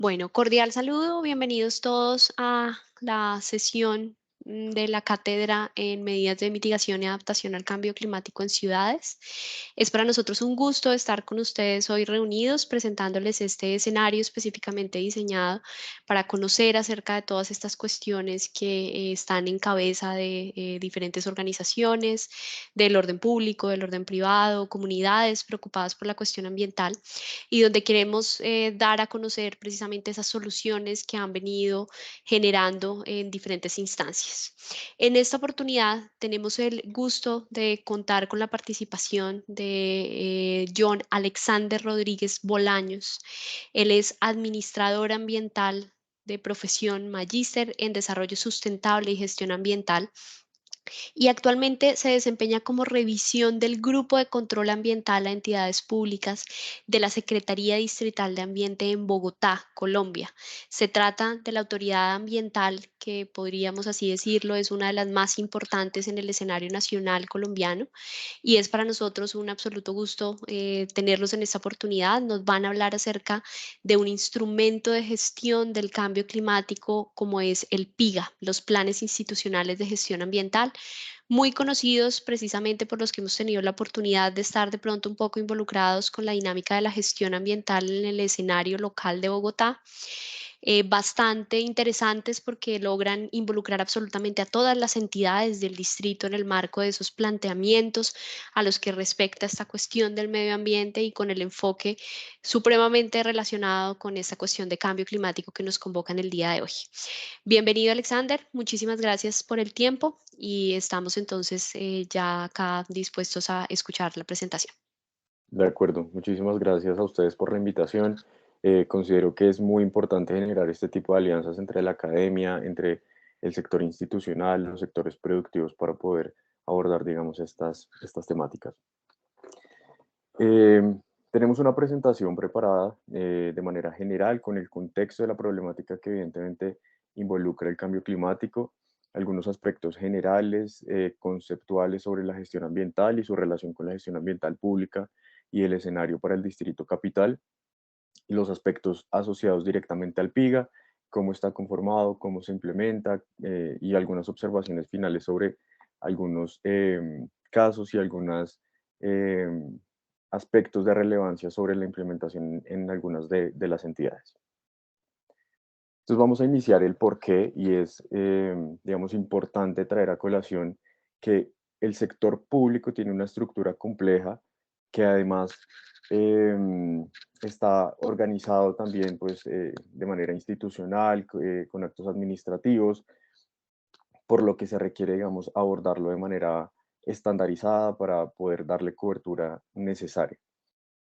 Bueno, cordial saludo, bienvenidos todos a la sesión de la cátedra en medidas de mitigación y adaptación al cambio climático en ciudades. Es para nosotros un gusto estar con ustedes hoy reunidos presentándoles este escenario específicamente diseñado para conocer acerca de todas estas cuestiones que están en cabeza de diferentes organizaciones, del orden público, del orden privado, comunidades preocupadas por la cuestión ambiental y donde queremos dar a conocer precisamente esas soluciones que han venido generando en diferentes instancias. En esta oportunidad tenemos el gusto de contar con la participación de John Alexander Rodríguez Bolaños. Él es administrador ambiental de profesión, magíster en desarrollo sustentable y gestión ambiental y actualmente se desempeña como revisión del Grupo de Control Ambiental a Entidades Públicas de la Secretaría Distrital de Ambiente en Bogotá, Colombia. Se trata de la autoridad ambiental que podríamos así decirlo, es una de las más importantes en el escenario nacional colombiano y es para nosotros un absoluto gusto tenerlos en esta oportunidad. Nos van a hablar acerca de un instrumento de gestión del cambio climático como es el PIGA, los Planes Institucionales de Gestión Ambiental, muy conocidos precisamente por los que hemos tenido la oportunidad de estar de pronto un poco involucrados con la dinámica de la gestión ambiental en el escenario local de Bogotá, bastante interesantes porque logran involucrar absolutamente a todas las entidades del distrito en el marco de esos planteamientos a los que respecta esta cuestión del medio ambiente y con el enfoque supremamente relacionado con esta cuestión de cambio climático que nos convoca en el día de hoy. Bienvenido, Alexander. Muchísimas gracias por el tiempo y estamos entonces ya acá dispuestos a escuchar la presentación. De acuerdo, muchísimas gracias a ustedes por la invitación. Considero que es muy importante generar este tipo de alianzas entre la academia, entre el sector institucional, los sectores productivos para poder abordar, digamos, estas temáticas. Eh, Tenemos una presentación preparada de manera general con el contexto de la problemática que evidentemente involucra el cambio climático, algunos aspectos generales, conceptuales sobre la gestión ambiental y su relación con la gestión ambiental pública y el escenario para el Distrito Capital, y los aspectos asociados directamente al PIGA, cómo está conformado, cómo se implementa y algunas observaciones finales sobre algunos casos y algunos aspectos de relevancia sobre la implementación en algunas de las entidades. Entonces vamos a iniciar el por qué y es, digamos, importante traer a colación que el sector público tiene una estructura compleja que además está organizado también pues, de manera institucional, con actos administrativos, por lo que se requiere, digamos, abordarlo de manera estandarizada para poder darle cobertura necesaria.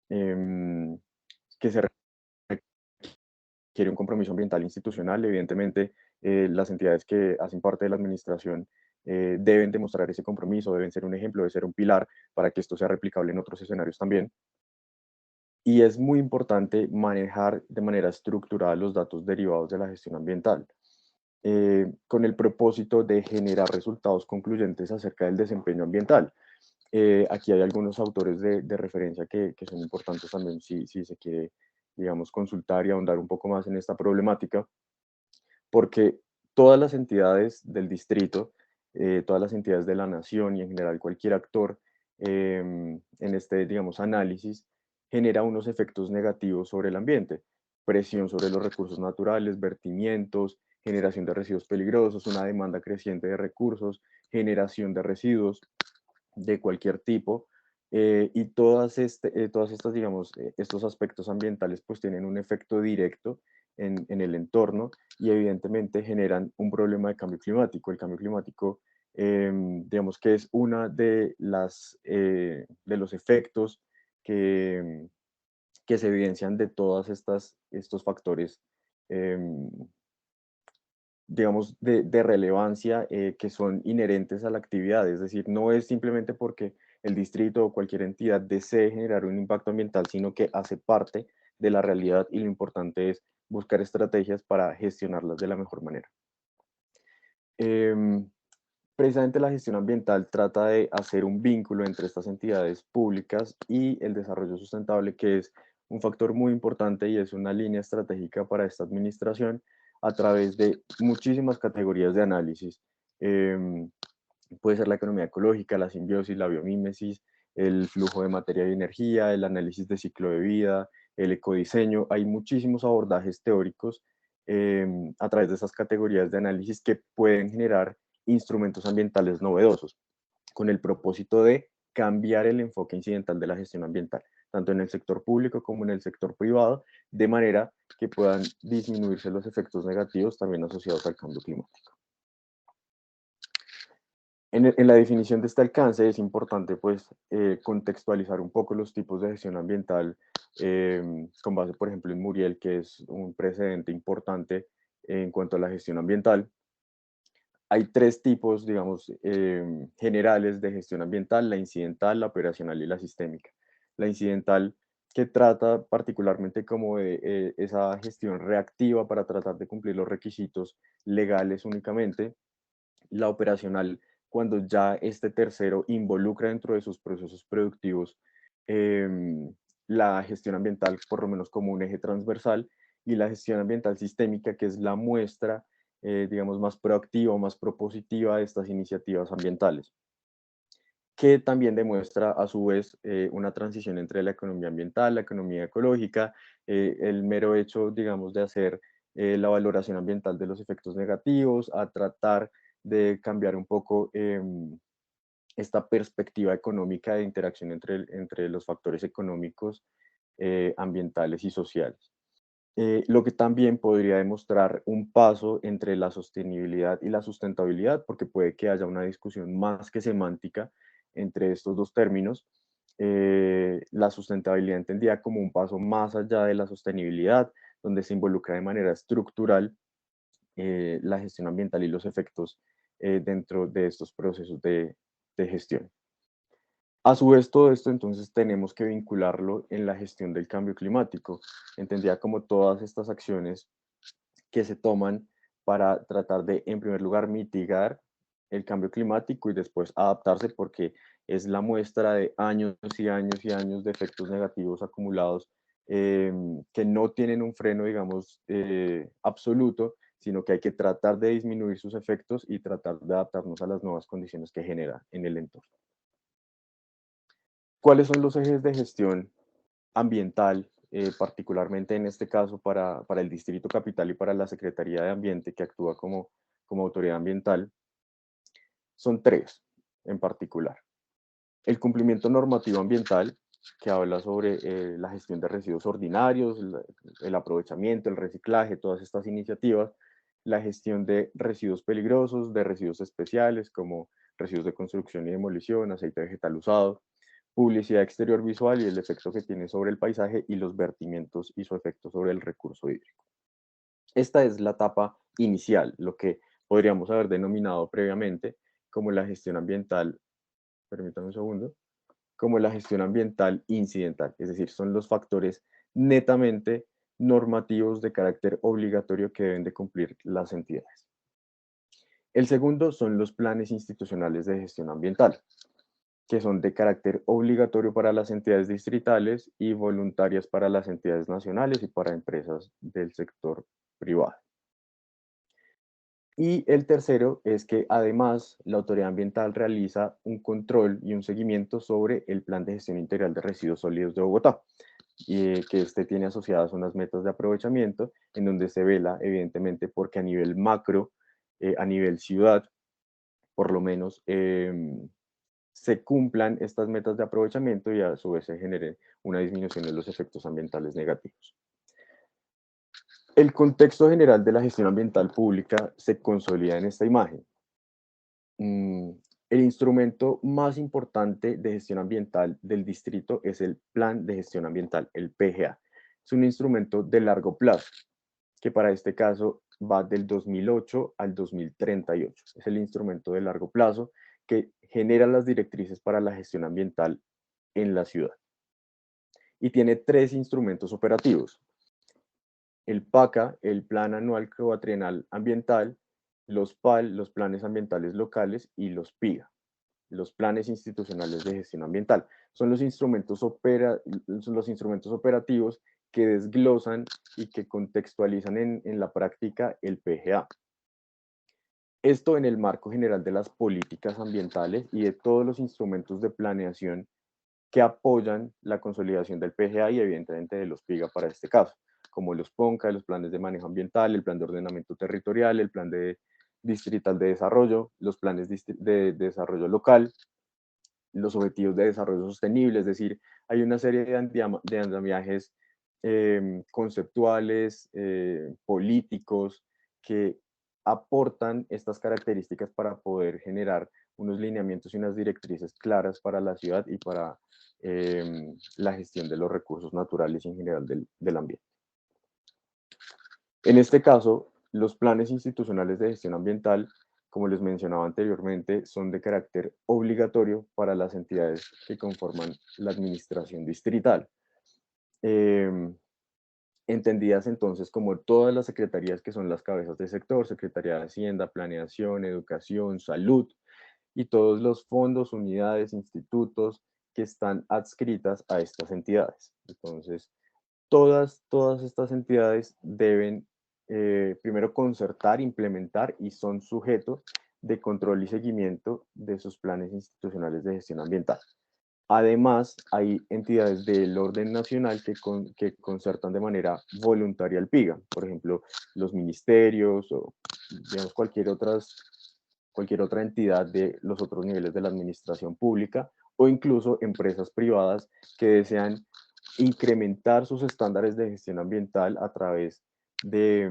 Em, que se requiere un compromiso ambiental institucional. Evidentemente, las entidades que hacen parte de la administración deben demostrar ese compromiso, deben ser un ejemplo, deben ser un pilar para que esto sea replicable en otros escenarios también. Y es muy importante manejar de manera estructurada los datos derivados de la gestión ambiental, con el propósito de generar resultados concluyentes acerca del desempeño ambiental. Aquí hay algunos autores de referencia que son importantes también si se quiere, digamos, consultar y ahondar un poco más en esta problemática, porque todas las entidades del distrito, todas las entidades de la nación y en general cualquier actor en este, digamos, análisis, genera unos efectos negativos sobre el ambiente, presión sobre los recursos naturales, vertimientos, generación de residuos peligrosos, una demanda creciente de recursos, generación de residuos de cualquier tipo. Y todas estas, digamos, estos aspectos ambientales pues tienen un efecto directo en el entorno y evidentemente generan un problema de cambio climático. El cambio climático, digamos que es una de los efectos que, que se evidencian de todas estos factores, em, digamos, de relevancia que son inherentes a la actividad. Es decir, no es simplemente porque el distrito o cualquier entidad desee generar un impacto ambiental, sino que hace parte de la realidad y lo importante es buscar estrategias para gestionarlas de la mejor manera. Em, Precisamente la gestión ambiental trata de hacer un vínculo entre estas entidades públicas y el desarrollo sustentable, que es un factor muy importante y es una línea estratégica para esta administración a través de muchísimas categorías de análisis. Em, Puede ser la economía ecológica, la simbiosis, la biomímesis, el flujo de materia y energía, el análisis de ciclo de vida, el ecodiseño. Hay muchísimos abordajes teóricos a través de esas categorías de análisis que pueden generar instrumentos ambientales novedosos con el propósito de cambiar el enfoque incidental de la gestión ambiental, tanto en el sector público como en el sector privado, de manera que puedan disminuirse los efectos negativos también asociados al cambio climático. En la definición de este alcance es importante pues contextualizar un poco los tipos de gestión ambiental con base, por ejemplo, en Muriel, que es un precedente importante en cuanto a la gestión ambiental. Hay tres tipos, digamos, generales de gestión ambiental: la incidental, la operacional y la sistémica. La incidental, que trata particularmente como de esa gestión reactiva para tratar de cumplir los requisitos legales únicamente. La operacional, cuando ya este tercero involucra dentro de sus procesos productivos la gestión ambiental, por lo menos como un eje transversal, y la gestión ambiental sistémica, que es la muestra, digamos, más proactiva o más propositiva de estas iniciativas ambientales, que también demuestra a su vez una transición entre la economía ambiental, la economía ecológica, el mero hecho, digamos, de hacer la valoración ambiental de los efectos negativos, a tratar de cambiar un poco esta perspectiva económica de interacción entre los factores económicos, ambientales y sociales. Lo que también podría demostrar un paso entre la sostenibilidad y la sustentabilidad, porque puede que haya una discusión más que semántica entre estos dos términos. La sustentabilidad entendida como un paso más allá de la sostenibilidad, donde se involucra de manera estructural la gestión ambiental y los efectos dentro de estos procesos de gestión. A su vez, todo esto entonces tenemos que vincularlo en la gestión del cambio climático, entendida como todas estas acciones que se toman para tratar de, en primer lugar, mitigar el cambio climático y después adaptarse, porque es la muestra de años y años y años de efectos negativos acumulados que no tienen un freno, digamos, absoluto, sino que hay que tratar de disminuir sus efectos y tratar de adaptarnos a las nuevas condiciones que genera en el entorno. ¿Cuáles son los ejes de gestión ambiental, particularmente en este caso para el Distrito Capital y para la Secretaría de Ambiente, que actúa como autoridad ambiental? Son tres en particular. El cumplimiento normativo ambiental, que habla sobre la gestión de residuos ordinarios, el aprovechamiento, el reciclaje, todas estas iniciativas. La gestión de residuos peligrosos, de residuos especiales como residuos de construcción y demolición, aceite vegetal usado, publicidad exterior visual y el efecto que tiene sobre el paisaje, y los vertimientos y su efecto sobre el recurso hídrico. Esta es la etapa inicial, lo que podríamos haber denominado previamente como la gestión ambiental, permítame un segundo, como la gestión ambiental incidental, es decir, son los factores netamente normativos de carácter obligatorio que deben de cumplir las entidades. El segundo son los planes institucionales de gestión ambiental, que son de carácter obligatorio para las entidades distritales y voluntarias para las entidades nacionales y para empresas del sector privado. Y el tercero es que además la autoridad ambiental realiza un control y un seguimiento sobre el Plan de Gestión Integral de Residuos Sólidos de Bogotá, y que este tiene asociadas unas metas de aprovechamiento en donde se vela evidentemente porque a nivel macro, a nivel ciudad, por lo menos se cumplan estas metas de aprovechamiento y a su vez se genere una disminución de los efectos ambientales negativos. El contexto general de la gestión ambiental pública se consolida en esta imagen. El instrumento más importante de gestión ambiental del distrito es el Plan de Gestión Ambiental, el PGA. Es un instrumento de largo plazo, que para este caso va del 2008 al 2038. Es el instrumento de largo plazo que genera las directrices para la gestión ambiental en la ciudad. Y tiene tres instrumentos operativos: el PACA, el Plan Anual Cuatrienal Ambiental; los PAL, los Planes Ambientales Locales; y los PIA, los Planes Institucionales de Gestión Ambiental. son son los instrumentos operativos que desglosan y que contextualizan en la práctica el PGA. Esto en el marco general de las políticas ambientales y de todos los instrumentos de planeación que apoyan la consolidación del PGA y evidentemente de los PIGA para este caso, como los PONCA, los planes de manejo ambiental, el plan de ordenamiento territorial, el plan distrital de desarrollo, los planes de desarrollo local, los objetivos de desarrollo sostenible, es decir, hay una serie de andamiajes conceptuales, políticos, que aportan estas características para poder generar unos lineamientos y unas directrices claras para la ciudad y para la gestión de los recursos naturales y en general del ambiente. En este caso, los planes institucionales de gestión ambiental, como les mencionaba anteriormente, son de carácter obligatorio para las entidades que conforman la administración distrital. Em, Entendidas entonces como todas las secretarías que son las cabezas de sector, Secretaría de Hacienda, Planeación, Educación, Salud, y todos los fondos, unidades, institutos que están adscritas a estas entidades. Entonces, todas estas entidades deben primero concertar, implementar y son sujetos de control y seguimiento de sus planes institucionales de gestión ambiental. Además, hay entidades del orden nacional que concertan de manera voluntaria el PIGA, por ejemplo, los ministerios o digamos, cualquier otra entidad de los otros niveles de la administración pública o incluso empresas privadas que desean incrementar sus estándares de gestión ambiental a través de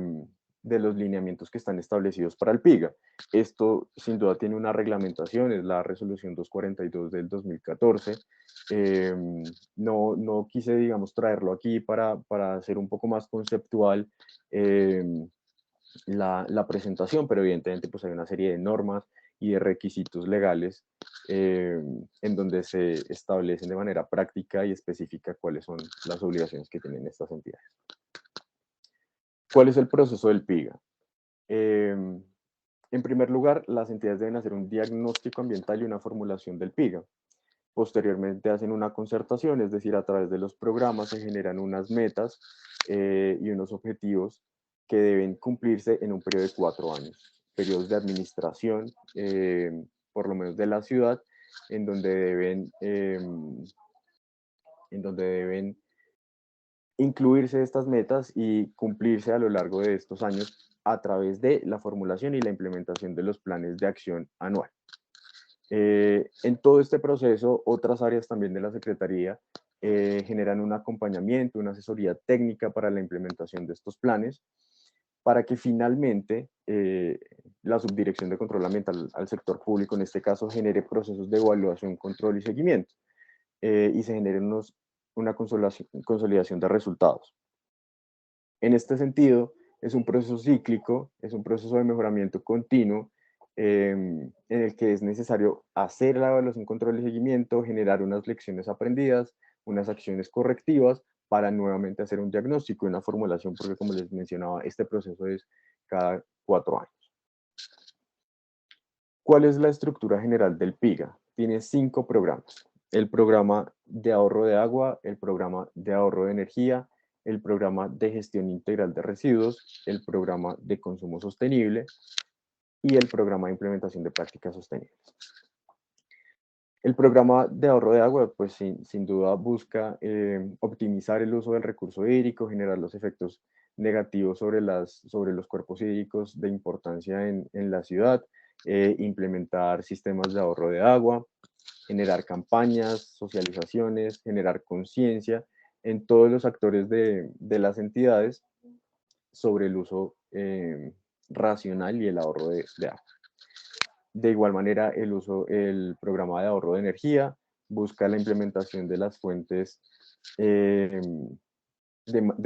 los lineamientos que están establecidos para el PIGA. Esto sin duda tiene una reglamentación, es la resolución 242 del 2014. No quise, digamos, traerlo aquí para hacer un poco más conceptual la presentación, pero evidentemente pues hay una serie de normas y de requisitos legales en donde se establecen de manera práctica y específica cuáles son las obligaciones que tienen estas entidades. ¿Cuál es el proceso del PIGA? En primer lugar, las entidades deben hacer un diagnóstico ambiental y una formulación del PIGA. Posteriormente hacen una concertación, es decir, a través de los programas se generan unas metas y unos objetivos que deben cumplirse en un periodo de 4 años, periodos de administración, por lo menos de la ciudad, en donde deben incluirse estas metas y cumplirse a lo largo de estos años a través de la formulación y la implementación de los planes de acción anual. En todo este proceso, otras áreas también de la Secretaría generan un acompañamiento, una asesoría técnica para la implementación de estos planes, para que finalmente la Subdirección de Control Ambiental al sector público, en este caso, genere procesos de evaluación, control y seguimiento, y se genere una consolidación de resultados. En este sentido, es un proceso cíclico, es un proceso de mejoramiento continuo, en el que es necesario hacer la evaluación, control y seguimiento, generar unas lecciones aprendidas, unas acciones correctivas para nuevamente hacer un diagnóstico y una formulación, porque como les mencionaba, este proceso es cada 4 años. ¿Cuál es la estructura general del PIGA? Tiene 5 programas. El programa de ahorro de agua, el programa de ahorro de energía, el programa de gestión integral de residuos, el programa de consumo sostenible y el programa de implementación de prácticas sostenibles. El programa de ahorro de agua, pues sin duda busca optimizar el uso del recurso hídrico, generar los efectos negativos sobre los cuerpos hídricos de importancia en la ciudad, implementar sistemas de ahorro de agua, generar campañas, socializaciones, generar conciencia en todos los actores de las entidades sobre el uso racional y el ahorro de agua. De igual manera, el programa de ahorro de energía busca la implementación de las fuentes de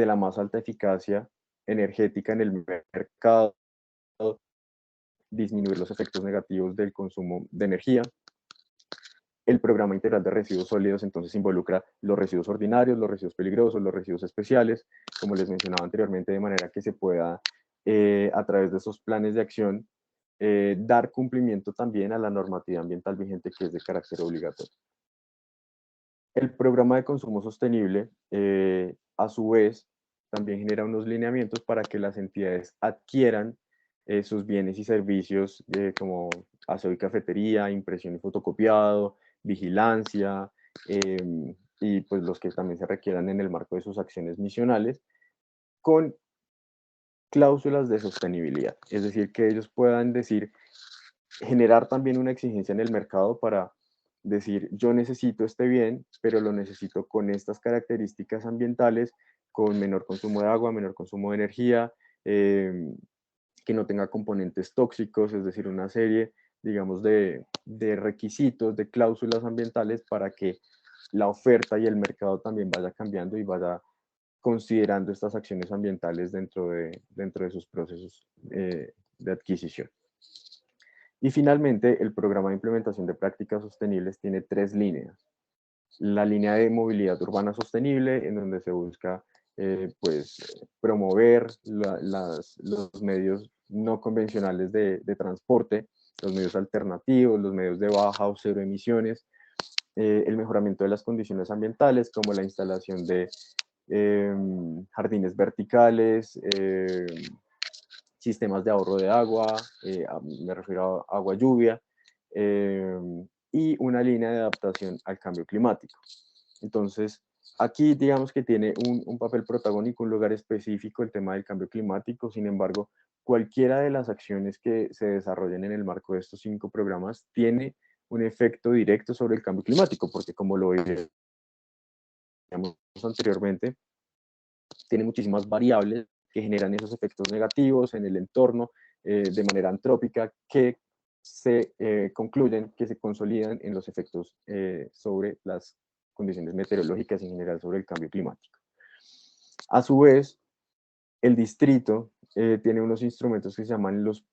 la más alta eficacia energética en el mercado, disminuir los efectos negativos del consumo de energía. El programa integral de residuos sólidos entonces involucra los residuos ordinarios, los residuos peligrosos, los residuos especiales, como les mencionaba anteriormente, de manera que se pueda, a través de esos planes de acción, dar cumplimiento también a la normativa ambiental vigente que es de carácter obligatorio. El programa de consumo sostenible, a su vez, también genera unos lineamientos para que las entidades adquieran sus bienes y servicios como aseo y cafetería, impresión y fotocopiado, vigilancia, y pues los que también se requieran en el marco de sus acciones misionales, con cláusulas de sostenibilidad. Es decir, que ellos puedan decir, generar también una exigencia en el mercado para decir, yo necesito este bien, pero lo necesito con estas características ambientales, con menor consumo de agua, menor consumo de energía, que no tenga componentes tóxicos, es decir, una serie, digamos, de requisitos, de cláusulas ambientales para que la oferta y el mercado también vaya cambiando y vaya considerando estas acciones ambientales dentro de sus procesos de adquisición. Y finalmente, el programa de implementación de prácticas sostenibles tiene tres líneas. La línea de movilidad urbana sostenible, en donde se busca pues, promover los medios no convencionales de transporte, los medios alternativos, los medios de baja o cero emisiones, el mejoramiento de las condiciones ambientales, como la instalación de jardines verticales, sistemas de ahorro de agua, me refiero a agua lluvia, eh, y una línea de adaptación al cambio climático. Entonces, aquí digamos que tiene un papel protagónico, un lugar específico el tema del cambio climático. Sin embargo, cualquiera de las acciones que se desarrollen en el marco de estos 5 programas tiene un efecto directo sobre el cambio climático, porque como lo veíamos anteriormente, tiene muchísimas variables que generan esos efectos negativos en el entorno de manera antrópica que se concluyen, que se consolidan en los efectos sobre las condiciones meteorológicas y en general sobre el cambio climático. A su vez, el distrito tiene unos instrumentos que se llaman los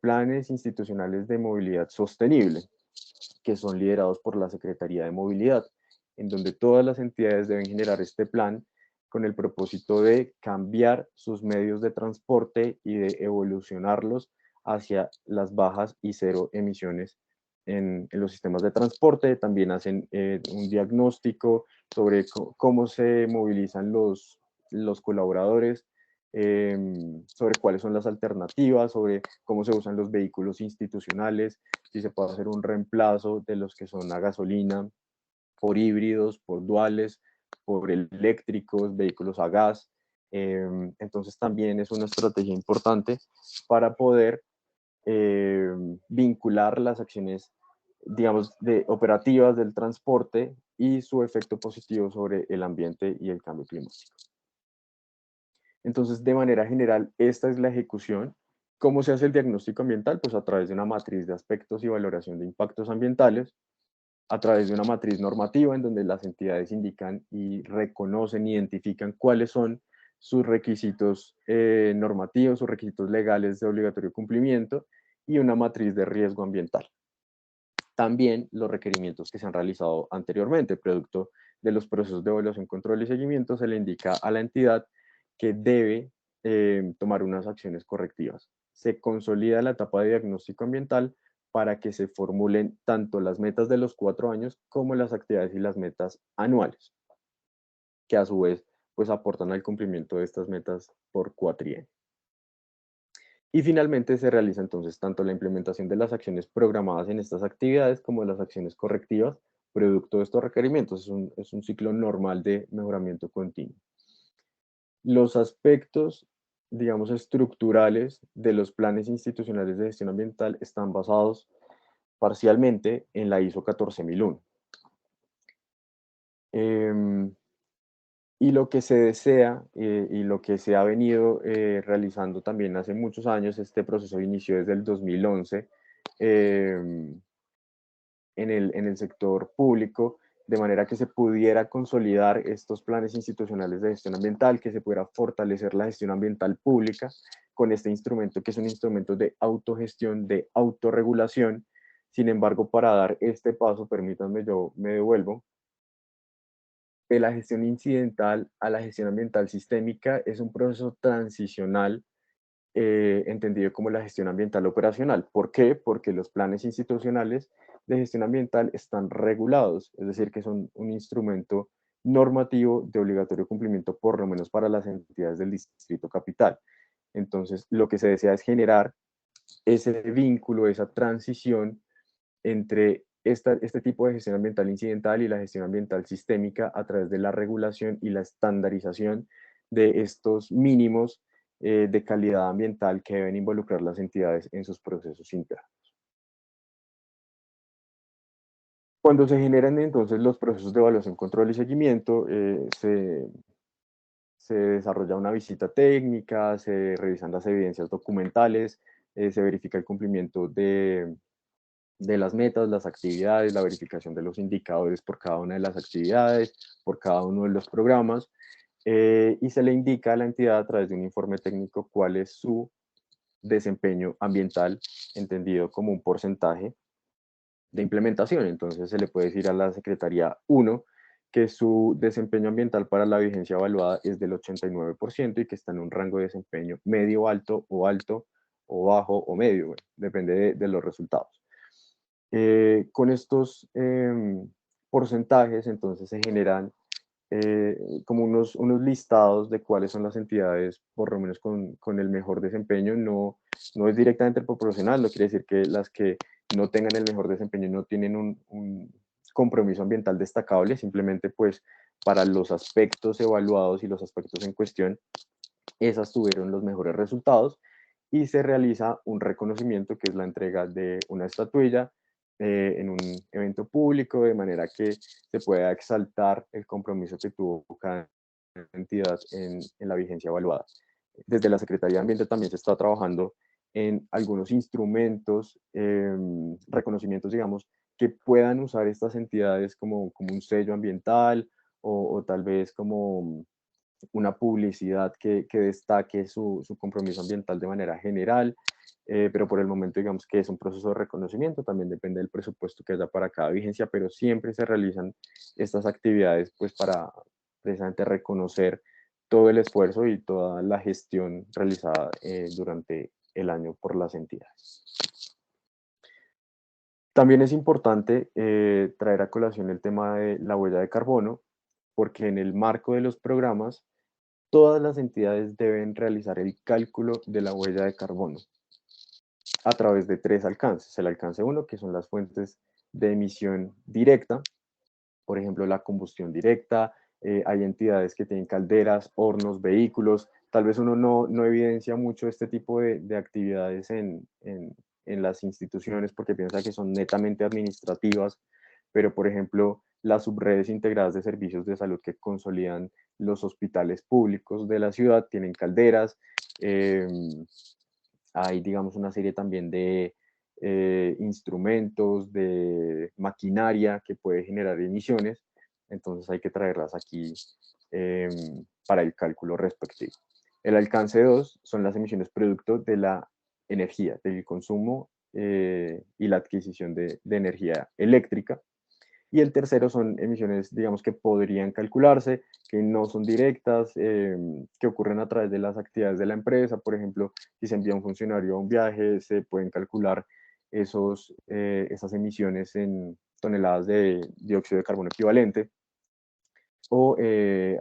planes institucionales de movilidad sostenible, que son liderados por la Secretaría de Movilidad, en donde todas las entidades deben generar este plan con el propósito de cambiar sus medios de transporte y de evolucionarlos hacia las bajas y cero emisiones en los sistemas de transporte. También hacen un diagnóstico sobre cómo se movilizan los colaboradores, sobre cuáles son las alternativas, sobre cómo se usan los vehículos institucionales, si se puede hacer un reemplazo de los que son a gasolina por híbridos, por duales, por eléctricos, vehículos a gas. Entonces también es una estrategia importante para poder vincular las acciones, digamos, operativas del transporte y su efecto positivo sobre el ambiente y el cambio climático. Entonces, de manera general, esta es la ejecución. ¿Cómo se hace el diagnóstico ambiental? Pues a través de una matriz de aspectos y valoración de impactos ambientales, a través de una matriz normativa en donde las entidades indican y reconocen, identifican cuáles son sus requisitos normativos, sus requisitos legales de obligatorio cumplimiento, y una matriz de riesgo ambiental. También los requerimientos que se han realizado anteriormente, producto de los procesos de evaluación, control y seguimiento, se le indica a la entidad que debe tomar unas acciones correctivas. Se consolida la etapa de diagnóstico ambiental para que se formulen tanto las metas de los 4 años como las actividades y las metas anuales, que a su vez pues aportan al cumplimiento de estas metas por cuatrienio. Y finalmente se realiza entonces tanto la implementación de las acciones programadas en estas actividades como de las acciones correctivas, producto de estos requerimientos. Es un ciclo normal de mejoramiento continuo. Los aspectos, digamos, estructurales de los planes institucionales de gestión ambiental están basados parcialmente en la ISO 14001. Y lo que se desea y lo que se ha venido realizando también hace muchos años, este proceso inició desde el 2011 en el sector público, de manera que se pudiera consolidar estos planes institucionales de gestión ambiental, que se pudiera fortalecer la gestión ambiental pública con este instrumento, que es un instrumento de autogestión, de autorregulación. Sin embargo, para dar este paso, permítanme, yo me devuelvo, de la gestión incidental a la gestión ambiental sistémica es un proceso transicional entendido como la gestión ambiental operacional. ¿Por qué? Porque los planes institucionales de gestión ambiental están regulados, es decir, que son un instrumento normativo de obligatorio cumplimiento, por lo menos para las entidades del Distrito Capital. Entonces, lo que se desea es generar ese vínculo, esa transición entre este tipo de gestión ambiental incidental y la gestión ambiental sistémica a través de la regulación y la estandarización de estos mínimos de calidad ambiental que deben involucrar las entidades en sus procesos internos. Cuando se generan entonces los procesos de evaluación, control y seguimiento, se desarrolla una visita técnica, se revisan las evidencias documentales, se verifica el cumplimiento de las metas, las actividades, la verificación de los indicadores por cada una de las actividades, por cada uno de los programas, y se le indica a la entidad a través de un informe técnico cuál es su desempeño ambiental, entendido como un porcentaje de implementación. Entonces se le puede decir a la Secretaría 1 que su desempeño ambiental para la vigencia evaluada es del 89% y que está en un rango de desempeño medio alto o bajo o medio, bueno, depende de los resultados. Con estos porcentajes, entonces se generan como unos listados de cuáles son las entidades, por lo menos con el mejor desempeño. No es directamente proporcional, no quiere decir que las que no tengan el mejor desempeño no tienen un compromiso ambiental destacable, simplemente pues para los aspectos evaluados y los aspectos en cuestión, esas tuvieron los mejores resultados y se realiza un reconocimiento que es la entrega de una estatuilla en un evento público, de manera que se pueda exaltar el compromiso que tuvo cada entidad en la vigencia evaluada. Desde la Secretaría de Ambiente también se está trabajando en algunos instrumentos, reconocimientos, digamos, que puedan usar estas entidades como un sello ambiental o tal vez como una publicidad que destaque su compromiso ambiental de manera general, pero por el momento digamos que es un proceso de reconocimiento, también depende del presupuesto que haya para cada vigencia, pero siempre se realizan estas actividades pues para precisamente reconocer todo el esfuerzo y toda la gestión realizada durante el año por las entidades. También es importante traer a colación el tema de la huella de carbono, porque en el marco de los programas todas las entidades deben realizar el cálculo de la huella de carbono a través de tres alcances. El alcance 1, que son las fuentes de emisión directa, por ejemplo, la combustión directa. Hay entidades que tienen calderas, hornos, vehículos. Tal vez uno no evidencia mucho este tipo de actividades en las instituciones porque piensa que son netamente administrativas, pero por ejemplo, las subredes integradas de servicios de salud que consolidan los hospitales públicos de la ciudad tienen calderas. Hay, digamos, una serie también de instrumentos, de maquinaria que puede generar emisiones, entonces hay que traerlas aquí para el cálculo respectivo. El alcance 2 son las emisiones producto de la energía, del consumo y la adquisición de energía eléctrica. Y el tercero son emisiones, digamos, que podrían calcularse, que no son directas, que ocurren a través de las actividades de la empresa. Por ejemplo, si se envía un funcionario a un viaje, se pueden calcular esas emisiones en toneladas de dióxido de carbono equivalente, o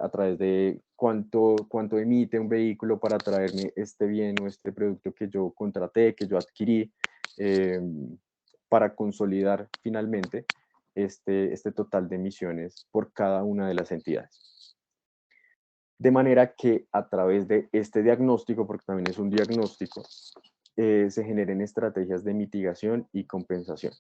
a través de cuánto emite un vehículo para traerme este bien o este producto que yo contraté, que yo adquirí, eh, para consolidar finalmente este total de emisiones por cada una de las entidades. De manera que a través de este diagnóstico, porque también es un diagnóstico, se generen estrategias de mitigación y compensación.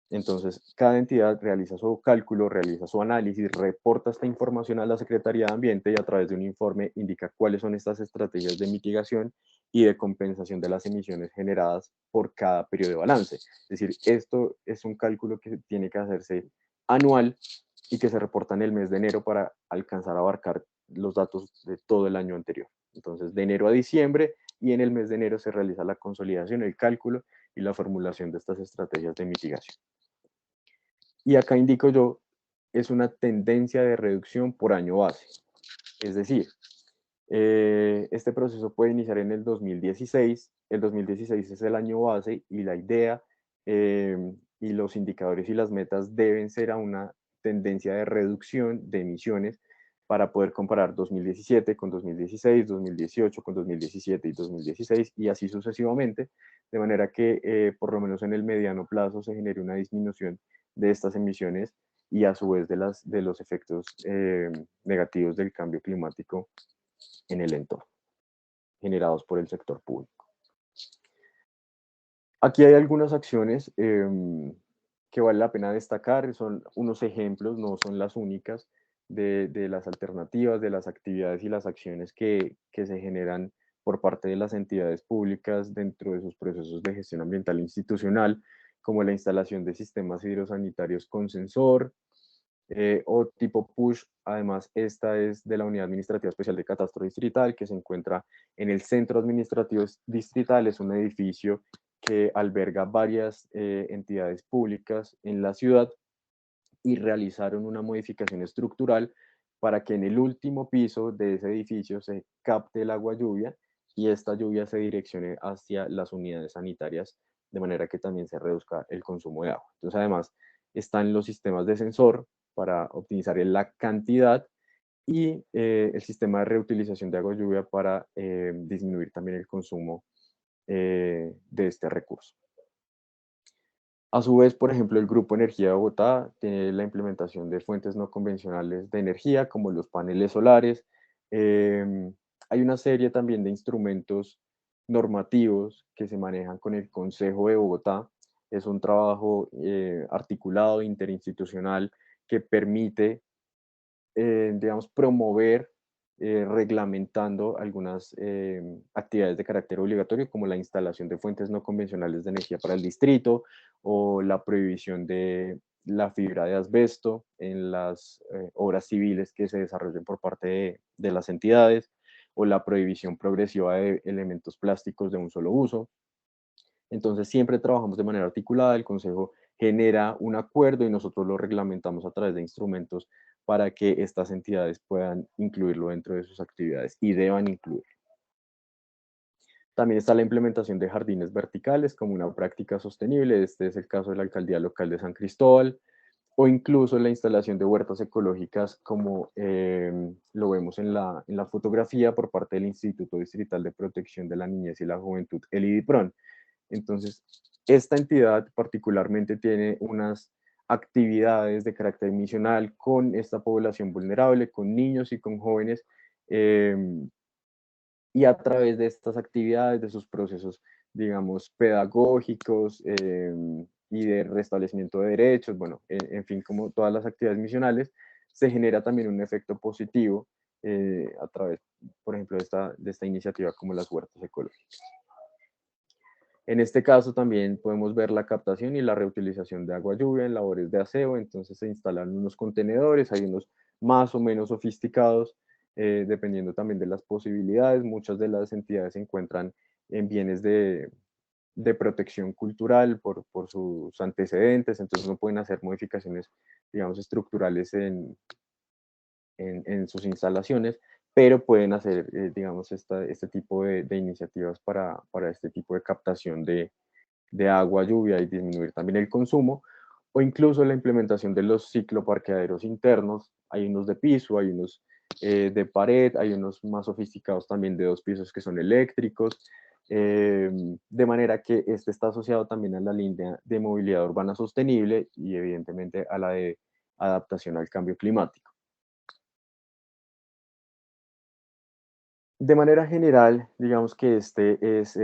Entonces, cada entidad realiza su cálculo, realiza su análisis, reporta esta información a la Secretaría de Ambiente y a través de un informe indica cuáles son estas estrategias de mitigación y de compensación de las emisiones generadas por cada periodo de balance. Es decir, esto es un cálculo que tiene que hacerse anual y que se reporta en el mes de enero para alcanzar a abarcar los datos de todo el año anterior. Entonces, de enero a diciembre y en el mes de enero se realiza la consolidación, el cálculo y la formulación de estas estrategias de mitigación. Y acá indico yo, es una tendencia de reducción por año base. Es decir, este proceso puede iniciar en el 2016. El 2016 es el año base y la idea y los indicadores y las metas deben ser a una tendencia de reducción de emisiones para poder comparar 2017 con 2016, 2018 con 2017 y 2016 y así sucesivamente, de manera que por lo menos en el mediano plazo se genere una disminución de estas emisiones y a su vez de los efectos negativos del cambio climático en el entorno, generados por el sector público. Aquí hay algunas acciones que vale la pena destacar, son unos ejemplos, no son las únicas, de las alternativas, de las actividades y las acciones que se generan por parte de las entidades públicas dentro de sus procesos de gestión ambiental institucional, como la instalación de sistemas hidrosanitarios con sensor, o tipo PUSH. Además, esta es de la Unidad Administrativa Especial de Catastro Distrital, que se encuentra en el Centro Administrativo Distrital. Es un edificio que alberga varias entidades públicas en la ciudad y realizaron una modificación estructural para que en el último piso de ese edificio se capte el agua lluvia y esta lluvia se direccione hacia las unidades sanitarias, de manera que también se reduzca el consumo de agua. Entonces, además, están los sistemas de sensor para optimizar la cantidad y el sistema de reutilización de agua lluvia para disminuir también el consumo de este recurso. A su vez, por ejemplo, el Grupo Energía de Bogotá tiene la implementación de fuentes no convencionales de energía, como los paneles solares. Hay una serie también de instrumentos normativos que se manejan con el Consejo de Bogotá. Es un trabajo articulado, interinstitucional, que permite digamos, promover reglamentando algunas actividades de carácter obligatorio, como la instalación de fuentes no convencionales de energía para el distrito o la prohibición de la fibra de asbesto en las obras civiles que se desarrollen por parte de las entidades o la prohibición progresiva de elementos plásticos de un solo uso. Entonces siempre trabajamos de manera articulada, el Consejo genera un acuerdo y nosotros lo reglamentamos a través de instrumentos para que estas entidades puedan incluirlo dentro de sus actividades y deban incluirlo. También está la implementación de jardines verticales como una práctica sostenible. Este es el caso de la Alcaldía Local de San Cristóbal, o incluso la instalación de huertas ecológicas como lo vemos en la fotografía por parte del Instituto Distrital de Protección de la Niñez y la Juventud, el IDIPRON. Entonces, esta entidad particularmente tiene unas actividades de carácter misional con esta población vulnerable, con niños y con jóvenes, y a través de estas actividades, de sus procesos, digamos, pedagógicos y de restablecimiento de derechos, bueno, en fin, como todas las actividades misionales, se genera también un efecto positivo a través, por ejemplo, de esta iniciativa como las huertas ecológicas. En este caso también podemos ver la captación y la reutilización de agua lluvia en labores de aseo. Entonces se instalan unos contenedores, hay unos más o menos sofisticados, dependiendo también de las posibilidades. Muchas de las entidades se encuentran en bienes de protección cultural por sus antecedentes, entonces no pueden hacer modificaciones, digamos, estructurales en sus instalaciones, pero pueden hacer, digamos, este tipo de iniciativas para este tipo de captación de agua, lluvia y disminuir también el consumo, o incluso la implementación de los cicloparqueaderos internos. Hay unos de piso, hay unos de pared, hay unos más sofisticados también de 2 pisos que son eléctricos, de manera que este está asociado también a la línea de movilidad urbana sostenible y evidentemente a la de adaptación al cambio climático. De manera general, digamos que este es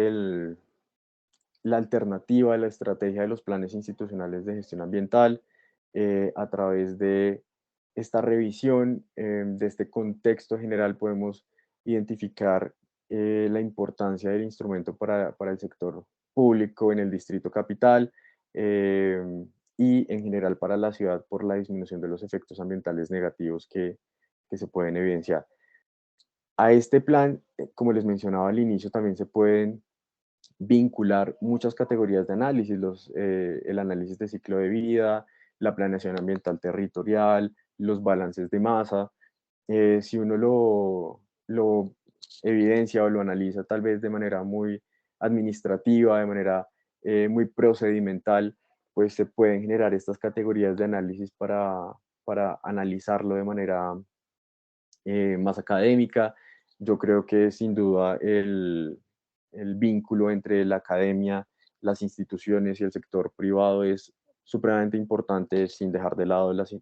la alternativa, la estrategia de los planes institucionales de gestión ambiental a través de esta revisión, de este contexto general, podemos identificar la importancia del instrumento para el sector público en el distrito capital y en general para la ciudad por la disminución de los efectos ambientales negativos que se pueden evidenciar. A este plan, como les mencionaba al inicio, también se pueden vincular muchas categorías de análisis, el análisis de ciclo de vida, la planeación ambiental territorial, los balances de masa. Si uno lo evidencia o lo analiza tal vez de manera muy administrativa, de manera muy procedimental, pues se pueden generar estas categorías de análisis para analizarlo de manera más académica. Yo creo que sin duda el vínculo entre la academia, las instituciones y el sector privado es supremamente importante sin dejar de lado las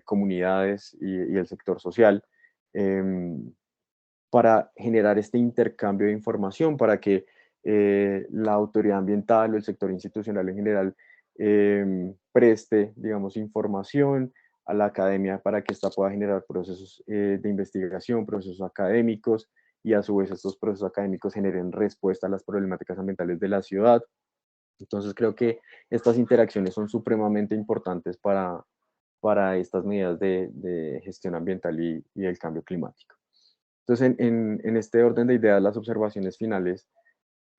comunidades y el sector social. em, para generar este intercambio de información, para que la autoridad ambiental o el sector institucional en general preste, digamos, información a la academia para que ésta pueda generar procesos de investigación, procesos académicos y a su vez estos procesos académicos generen respuesta a las problemáticas ambientales de la ciudad. Entonces creo que estas interacciones son supremamente importantes para estas medidas de gestión ambiental y el cambio climático. Entonces, en este orden de ideas, las observaciones finales,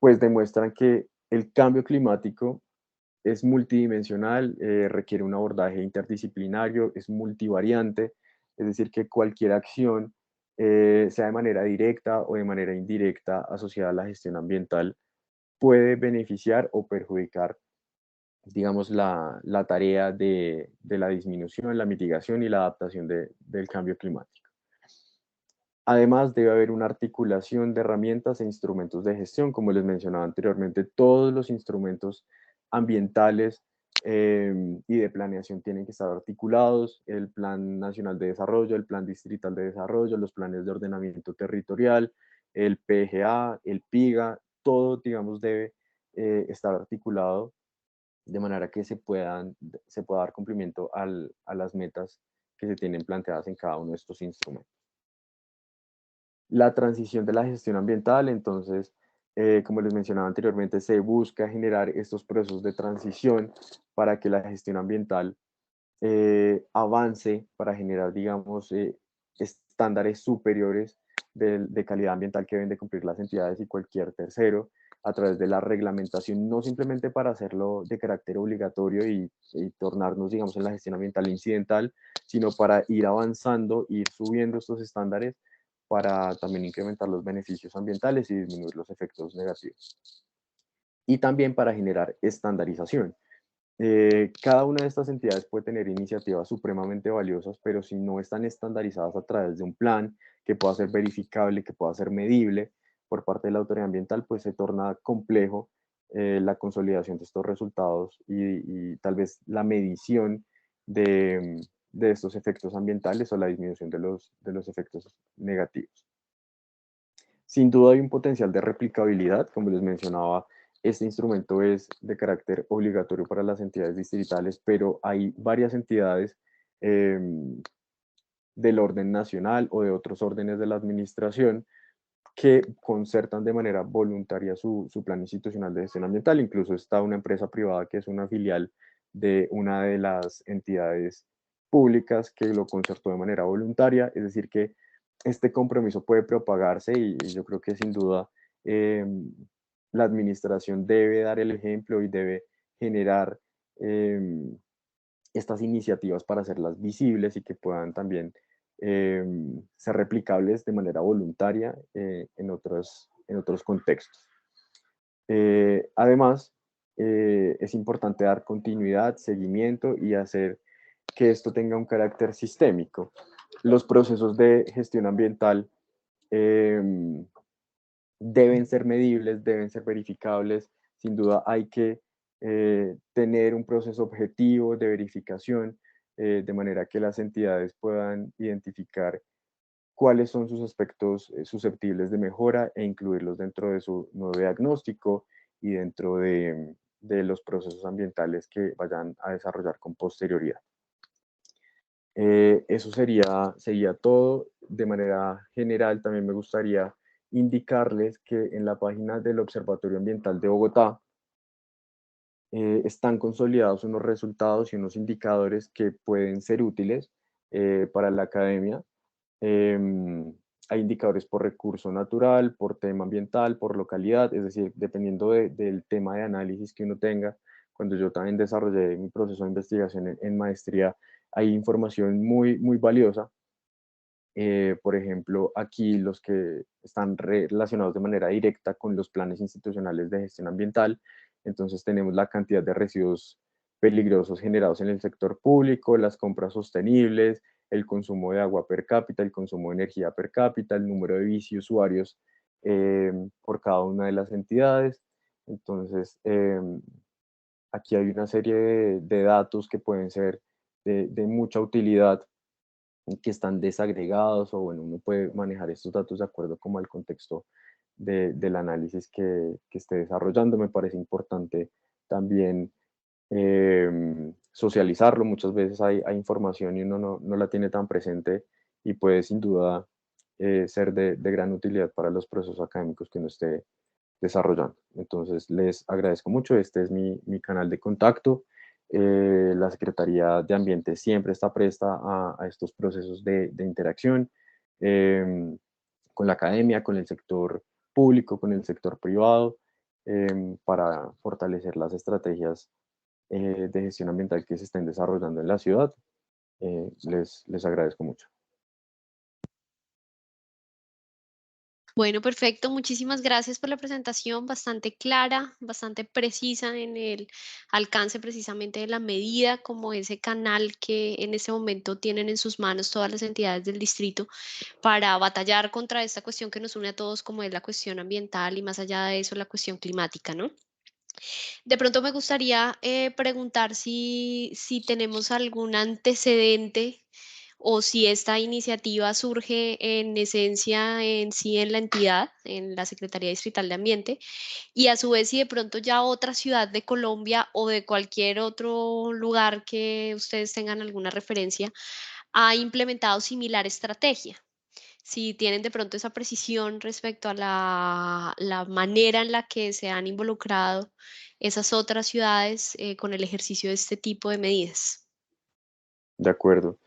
pues demuestran que el cambio climático es multidimensional, requiere un abordaje interdisciplinario, es multivariante, es decir, que cualquier acción, sea de manera directa o de manera indirecta asociada a la gestión ambiental, puede beneficiar o perjudicar, digamos, la tarea de la disminución, la mitigación y la adaptación del cambio climático. Además, debe haber una articulación de herramientas e instrumentos de gestión, como les mencionaba anteriormente, todos los instrumentos ambientales y de planeación tienen que estar articulados, el Plan Nacional de Desarrollo, el Plan Distrital de Desarrollo, los planes de ordenamiento territorial, el PGA, el PIGA, todo, digamos, debe estar articulado de manera que se pueda dar cumplimiento a las metas que se tienen planteadas en cada uno de estos instrumentos. La transición de la gestión ambiental, entonces, como les mencionaba anteriormente, se busca generar estos procesos de transición para que la gestión ambiental avance, para generar, digamos, estándares superiores de calidad ambiental que deben de cumplir las entidades y cualquier tercero a través de la reglamentación, no simplemente para hacerlo de carácter obligatorio y tornarnos, digamos, en la gestión ambiental incidental, sino para ir avanzando, ir subiendo estos estándares para también incrementar los beneficios ambientales y disminuir los efectos negativos. Y también para generar estandarización. Cada una de estas entidades puede tener iniciativas supremamente valiosas, pero si no están estandarizadas a través de un plan que pueda ser verificable, que pueda ser medible por parte de la autoridad ambiental, pues se torna complejo la consolidación de estos resultados y tal vez la medición de estos efectos ambientales o la disminución de los efectos negativos. Sin duda hay un potencial de replicabilidad, como les mencionaba, este instrumento es de carácter obligatorio para las entidades distritales, pero hay varias entidades del orden nacional o de otros órdenes de la administración que concertan de manera voluntaria su plan institucional de gestión ambiental. Incluso está una empresa privada que es una filial de una de las entidades públicas que lo concertó de manera voluntaria, es decir, que este compromiso puede propagarse y yo creo que sin duda eh, la administración debe dar el ejemplo y debe generar eh, estas iniciativas para hacerlas visibles y que puedan también ser replicables de manera voluntaria en otros contextos. Además, es importante dar continuidad, seguimiento y hacer que esto tenga un carácter sistémico. Los procesos de gestión ambiental em, deben ser medibles, deben ser verificables. Sin duda hay que tener un proceso objetivo de verificación de manera que las entidades puedan identificar cuáles son sus aspectos susceptibles de mejora e incluirlos dentro de su nuevo diagnóstico y dentro de los procesos ambientales que vayan a desarrollar con posterioridad. Eso sería todo. De manera general, también me gustaría indicarles que en la página del Observatorio Ambiental de Bogotá están consolidados unos resultados y unos indicadores que pueden ser útiles para la academia. Em, Hay indicadores por recurso natural, por tema ambiental, por localidad, es decir, dependiendo del tema de análisis que uno tenga. Cuando yo también desarrollé mi proceso de investigación en maestría, hay información muy, muy valiosa. Por ejemplo, aquí los que están relacionados de manera directa con los planes institucionales de gestión ambiental Entonces tenemos la cantidad de residuos peligrosos generados en el sector público, las compras sostenibles, el consumo de agua per cápita, el consumo de energía per cápita, el número de bici usuarios por cada una de las entidades. Entonces, aquí hay una serie de datos que pueden ser de mucha utilidad y que están desagregados o bueno, uno puede manejar estos datos de acuerdo como al contexto del análisis que esté desarrollando. Me parece importante también socializarlo. Muchas veces hay información y uno no la tiene tan presente y puede sin duda ser de gran utilidad para los procesos académicos que uno esté desarrollando. Entonces, les agradezco mucho. Este es mi canal de contacto. La Secretaría de Ambiente siempre está presta a estos procesos de interacción con la academia, con el sector público, con el sector privado, para fortalecer las estrategias de gestión ambiental que se estén desarrollando en la ciudad. Les agradezco mucho. Bueno, perfecto. Muchísimas gracias por la presentación, bastante clara, bastante precisa en el alcance precisamente de la medida, como ese canal que en este momento tienen en sus manos todas las entidades del distrito para batallar contra esta cuestión que nos une a todos, como es la cuestión ambiental y más allá de eso, la cuestión climática, ¿no? De pronto me gustaría preguntar si tenemos algún antecedente o si esta iniciativa surge en esencia en sí en la entidad, en la Secretaría Distrital de Ambiente, y a su vez si de pronto ya otra ciudad de Colombia o de cualquier otro lugar que ustedes tengan alguna referencia ha implementado similar estrategia. Si tienen de pronto esa precisión respecto a la manera en la que se han involucrado esas otras ciudades con el ejercicio de este tipo de medidas. De acuerdo.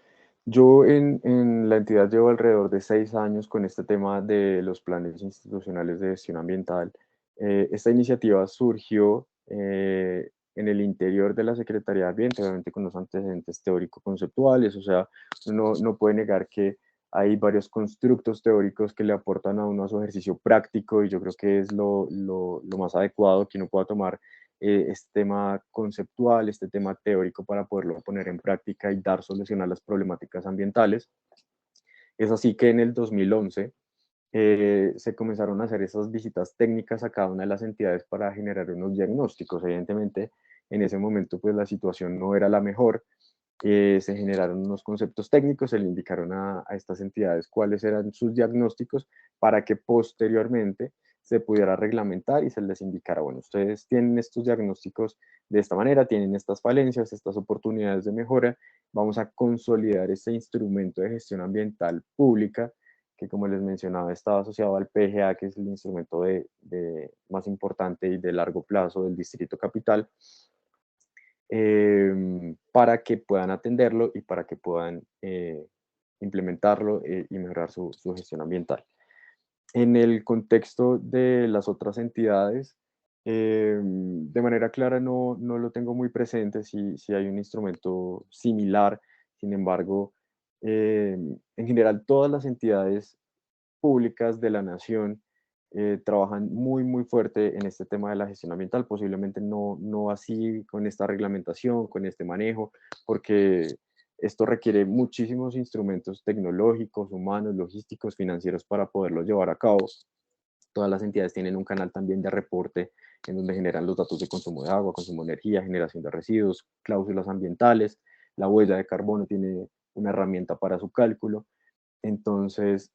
Yo en la entidad llevo alrededor de 6 años con este tema de los planes institucionales de gestión ambiental. Esta iniciativa surgió en el interior de la Secretaría de Ambiente, obviamente con los antecedentes teórico-conceptuales, o sea, uno no puede negar que hay varios constructos teóricos que le aportan a uno a su ejercicio práctico y yo creo que es lo más adecuado que uno pueda tomar este tema conceptual, este tema teórico para poderlo poner en práctica y dar solución a las problemáticas ambientales. Es así que en el 2011 se comenzaron a hacer esas visitas técnicas a cada una de las entidades para generar unos diagnósticos. Evidentemente, en ese momento, pues la situación no era la mejor. Se generaron unos conceptos técnicos, se le indicaron a estas entidades cuáles eran sus diagnósticos para que posteriormente se pudiera reglamentar y se les indicara, bueno, ustedes tienen estos diagnósticos de esta manera, tienen estas falencias, estas oportunidades de mejora, vamos a consolidar este instrumento de gestión ambiental pública que como les mencionaba estaba asociado al PGA, que es el instrumento más importante y de largo plazo del Distrito Capital, para que puedan atenderlo y para que puedan implementarlo y mejorar su gestión ambiental. En el contexto de las otras entidades, de manera clara no lo tengo muy presente si hay un instrumento similar. Sin embargo, en general todas las entidades públicas de la nación trabajan muy fuerte en este tema de la gestión ambiental, posiblemente no así con esta reglamentación, con este manejo, porque esto requiere muchísimos instrumentos tecnológicos, humanos, logísticos, financieros para poderlo llevar a cabo. Todas las entidades tienen un canal también de reporte en donde generan los datos de consumo de agua, consumo de energía, generación de residuos, cláusulas ambientales. La huella de carbono tiene una herramienta para su cálculo. Entonces,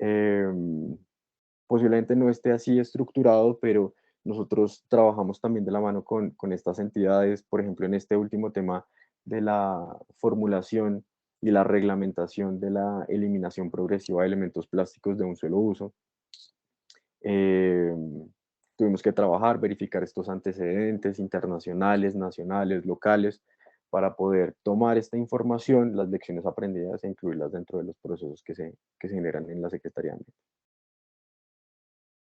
posiblemente no esté así estructurado, pero nosotros trabajamos también de la mano con estas entidades, por ejemplo, en este último tema de la formulación y la reglamentación de la eliminación progresiva de elementos plásticos de un solo uso. Tuvimos que trabajar, verificar estos antecedentes internacionales, nacionales, locales, para poder tomar esta información, las lecciones aprendidas e incluirlas dentro de los procesos que se generan en la Secretaría de Ambiente.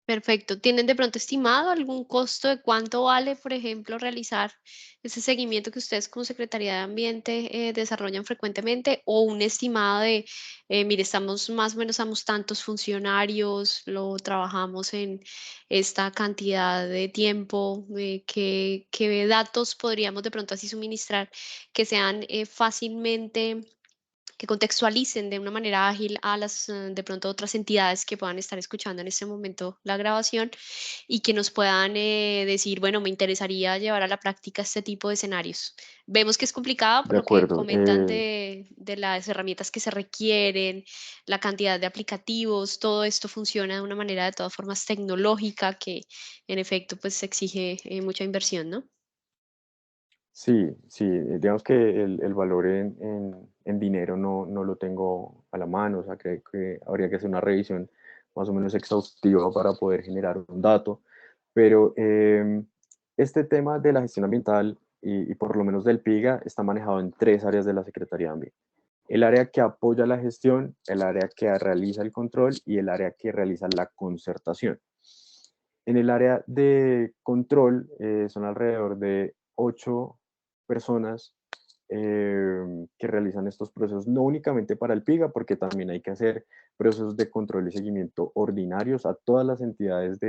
Perfecto. ¿Tienen de pronto estimado algún costo de cuánto vale, por ejemplo, realizar ese seguimiento que ustedes como Secretaría de Ambiente desarrollan frecuentemente? O un estimado de, mire, estamos más o menos, somos tantos funcionarios, lo trabajamos en esta cantidad de tiempo, ¿qué datos podríamos de pronto así suministrar que sean fácilmente que contextualicen de una manera ágil a las de pronto otras entidades que puedan estar escuchando en este momento la grabación y que nos puedan decir, bueno, me interesaría llevar a la práctica este tipo de escenarios? Vemos que es complicado por De lo que acuerdo. comentan de las herramientas que se requieren, la cantidad de aplicativos, todo esto funciona de una manera de todas formas tecnológica que en efecto pues exige mucha inversión, ¿no? Sí, sí, digamos que el valor en dinero no lo tengo a la mano, o sea, que habría que hacer una revisión más o menos exhaustiva para poder generar un dato, pero este tema de la gestión ambiental y por lo menos del PIGA está manejado en tres áreas de la Secretaría de Ambiente. El área que apoya la gestión, el área que realiza el control y el área que realiza la concertación. En el área de control son alrededor de 8 personas que realizan estos procesos, no únicamente para el PIGA, porque también hay que hacer procesos de control y seguimiento ordinarios a todas las entidades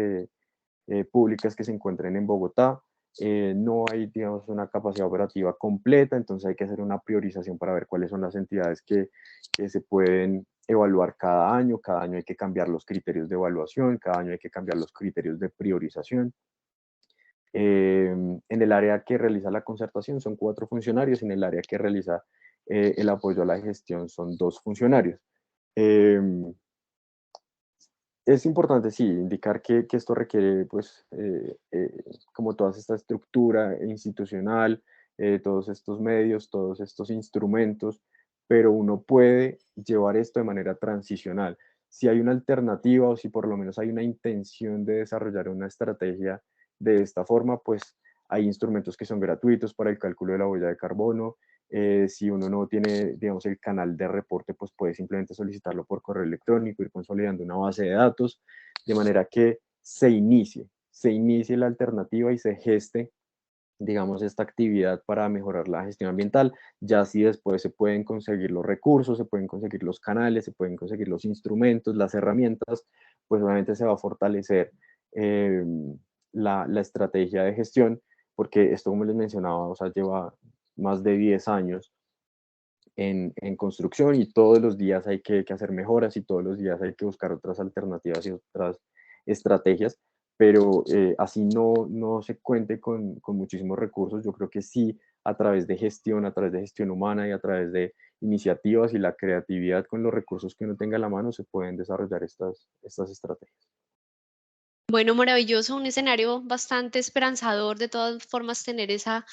públicas que se encuentren en Bogotá. No hay, digamos, una capacidad operativa completa, entonces hay que hacer una priorización para ver cuáles son las entidades que se pueden evaluar cada año hay que cambiar los criterios de evaluación, cada año hay que cambiar los criterios de priorización. En el área que realiza la concertación son 4 funcionarios, en el área que realiza el apoyo a la gestión son 2 funcionarios. Em, es importante, sí, indicar que esto requiere, pues, como toda esta estructura institucional, todos estos medios, todos estos instrumentos, pero uno puede llevar esto de manera transicional. Si hay una alternativa o si por lo menos hay una intención de desarrollar una estrategia de esta forma, pues hay instrumentos que son gratuitos para el cálculo de la huella de carbono. Si uno no tiene, digamos, el canal de reporte, pues puede simplemente solicitarlo por correo electrónico, ir consolidando una base de datos, de manera que se inicie la alternativa y se geste, digamos, esta actividad para mejorar la gestión ambiental. Ya si después se pueden conseguir los recursos, se pueden conseguir los canales, se pueden conseguir los instrumentos, las herramientas, pues obviamente se va a fortalecer eh, la estrategia de gestión, porque esto, como les mencionaba, o sea, lleva más de 10 años en construcción y todos los días hay que hacer mejoras y todos los días hay que buscar otras alternativas y otras estrategias, pero así no se cuente con muchísimos recursos. Yo creo que sí, a través de gestión humana y a través de iniciativas y la creatividad con los recursos que uno tenga a la mano, se pueden desarrollar estas estrategias. Bueno, maravilloso, un escenario bastante esperanzador, de todas formas, tener esa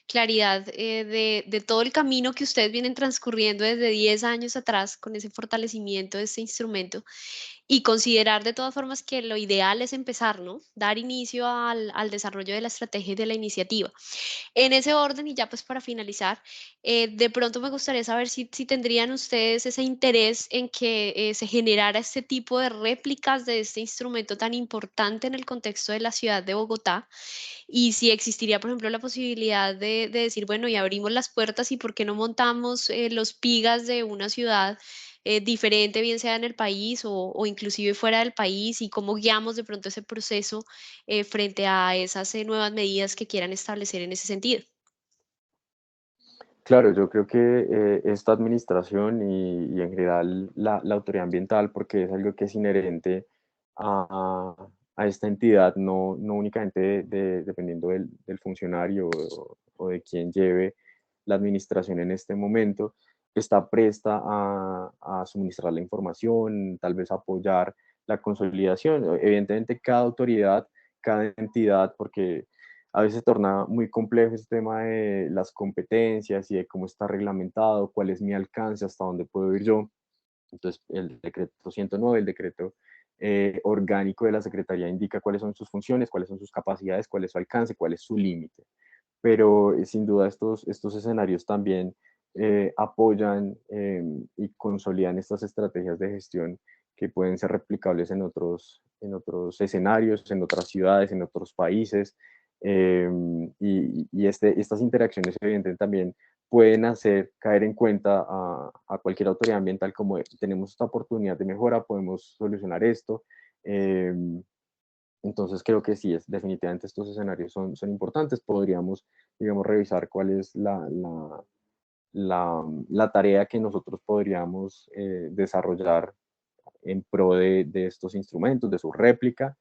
claridad de todo el camino que ustedes vienen transcurriendo desde 10 años atrás con ese fortalecimiento de este instrumento y considerar de todas formas que lo ideal es empezar, ¿no? Dar inicio al desarrollo de la estrategia y de la iniciativa. En ese orden, y ya pues para finalizar, de pronto me gustaría saber si tendrían ustedes ese interés en que se generara este tipo de réplicas de este instrumento tan importante en el contexto de la ciudad de Bogotá y si existiría, por ejemplo, la posibilidad de decir, bueno, y abrimos las puertas y por qué no montamos los pigas de una ciudad diferente, bien sea en el país o inclusive fuera del país, y cómo guiamos de pronto ese proceso frente a esas nuevas medidas que quieran establecer en ese sentido. Claro, yo creo que esta administración y en general la autoridad ambiental, porque es algo que es inherente a esta entidad, no únicamente dependiendo del funcionario o de quien lleve la administración en este momento, está presta a suministrar la información, tal vez apoyar la consolidación. Evidentemente, cada autoridad, cada entidad, porque a veces se torna muy complejo este tema de las competencias y de cómo está reglamentado, cuál es mi alcance, hasta dónde puedo ir yo. Entonces, el decreto 109, el decreto orgánico de la Secretaría indica cuáles son sus funciones, cuáles son sus capacidades, cuál es su alcance, cuál es su límite. Pero sin duda estos escenarios también apoyan y consolidan estas estrategias de gestión que pueden ser replicables en otros escenarios, en otras ciudades, en otros países. Estas interacciones evidentemente también pueden hacer caer en cuenta a cualquier autoridad ambiental como tenemos esta oportunidad de mejora, podemos solucionar esto. em, entonces creo que sí, definitivamente estos escenarios son importantes. Podríamos, digamos, revisar cuál es la tarea que nosotros podríamos desarrollar en pro de estos instrumentos, de su réplica.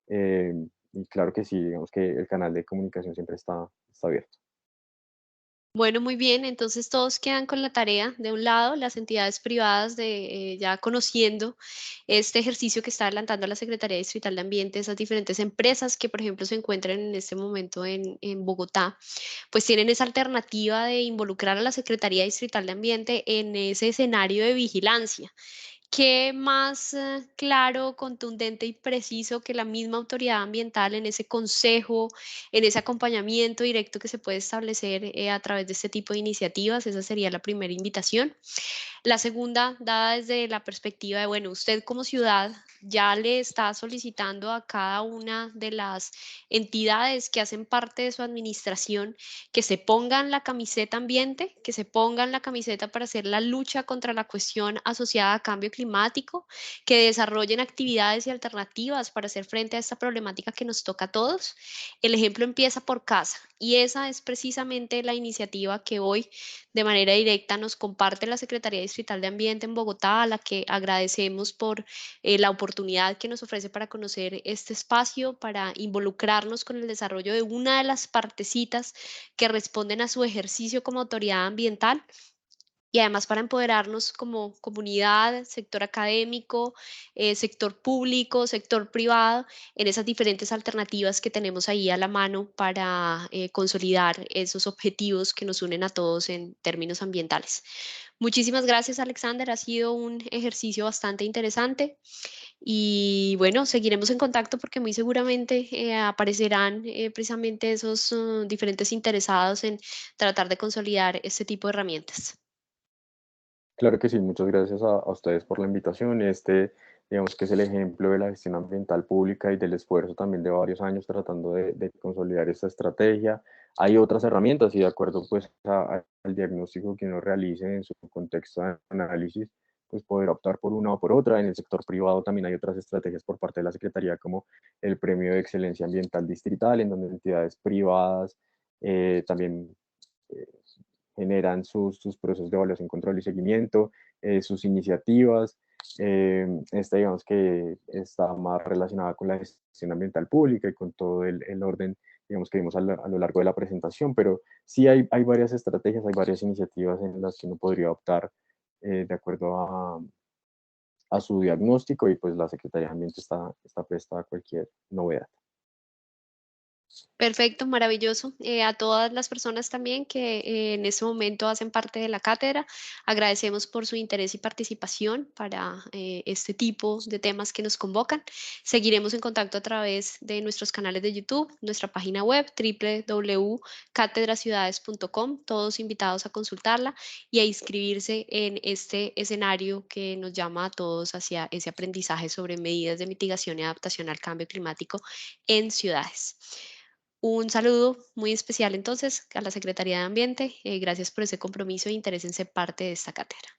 eh, y claro que sí, digamos que el canal de comunicación siempre está abierto. Bueno, muy bien. Entonces todos quedan con la tarea, de un lado, las entidades privadas ya conociendo este ejercicio que está adelantando la Secretaría Distrital de Ambiente, esas diferentes empresas que, por ejemplo, se encuentran en este momento en Bogotá, pues tienen esa alternativa de involucrar a la Secretaría Distrital de Ambiente en ese escenario de vigilancia. ¿Qué más claro, contundente y preciso que la misma autoridad ambiental en ese consejo, en ese acompañamiento directo que se puede establecer a través de este tipo de iniciativas? Esa sería la primera invitación. La segunda, dada desde la perspectiva de, bueno, usted como ciudad ya le está solicitando a cada una de las entidades que hacen parte de su administración que se pongan la camiseta ambiente, que se pongan la camiseta para hacer la lucha contra la cuestión asociada a cambio climático, que desarrollen actividades y alternativas para hacer frente a esta problemática que nos toca a todos. El ejemplo empieza por casa y esa es precisamente la iniciativa que hoy de manera directa nos comparte la Secretaría Distrital de Ambiente en Bogotá, a la que agradecemos por la oportunidad que nos ofrece para conocer este espacio, para involucrarnos con el desarrollo de una de las partecitas que responden a su ejercicio como autoridad ambiental y además para empoderarnos como comunidad, sector académico, sector público, sector privado, en esas diferentes alternativas que tenemos ahí a la mano para consolidar esos objetivos que nos unen a todos en términos ambientales. Muchísimas gracias, Alexander. Ha sido un ejercicio bastante interesante y bueno, seguiremos en contacto porque muy seguramente aparecerán precisamente esos diferentes interesados en tratar de consolidar este tipo de herramientas. Claro que sí, muchas gracias a ustedes por la invitación. Digamos que es el ejemplo de la gestión ambiental pública y del esfuerzo también de varios años tratando de consolidar esta estrategia. Hay otras herramientas y de acuerdo pues al diagnóstico que uno realice en su contexto de análisis, pues poder optar por una o por otra. En el sector privado también hay otras estrategias por parte de la Secretaría como el Premio de Excelencia Ambiental Distrital, en donde entidades privadas también eh, generan sus procesos de evaluación, control y seguimiento, sus iniciativas. Esta, digamos que está más relacionada con la gestión ambiental pública y con todo el orden, digamos, que vimos a lo largo de la presentación, pero sí hay varias estrategias, hay varias iniciativas en las que uno podría optar de acuerdo a su diagnóstico y pues la Secretaría de Ambiente está presta a cualquier novedad. Perfecto, maravilloso. A todas las personas también que en este momento hacen parte de la cátedra, agradecemos por su interés y participación para este tipo de temas que nos convocan. Seguiremos en contacto a través de nuestros canales de YouTube, nuestra página web www.catedraciudades.com, todos invitados a consultarla y a inscribirse en este escenario que nos llama a todos hacia ese aprendizaje sobre medidas de mitigación y adaptación al cambio climático en ciudades. Un saludo muy especial entonces a la Secretaría de Ambiente. Gracias por ese compromiso e interés en ser parte de esta cátedra.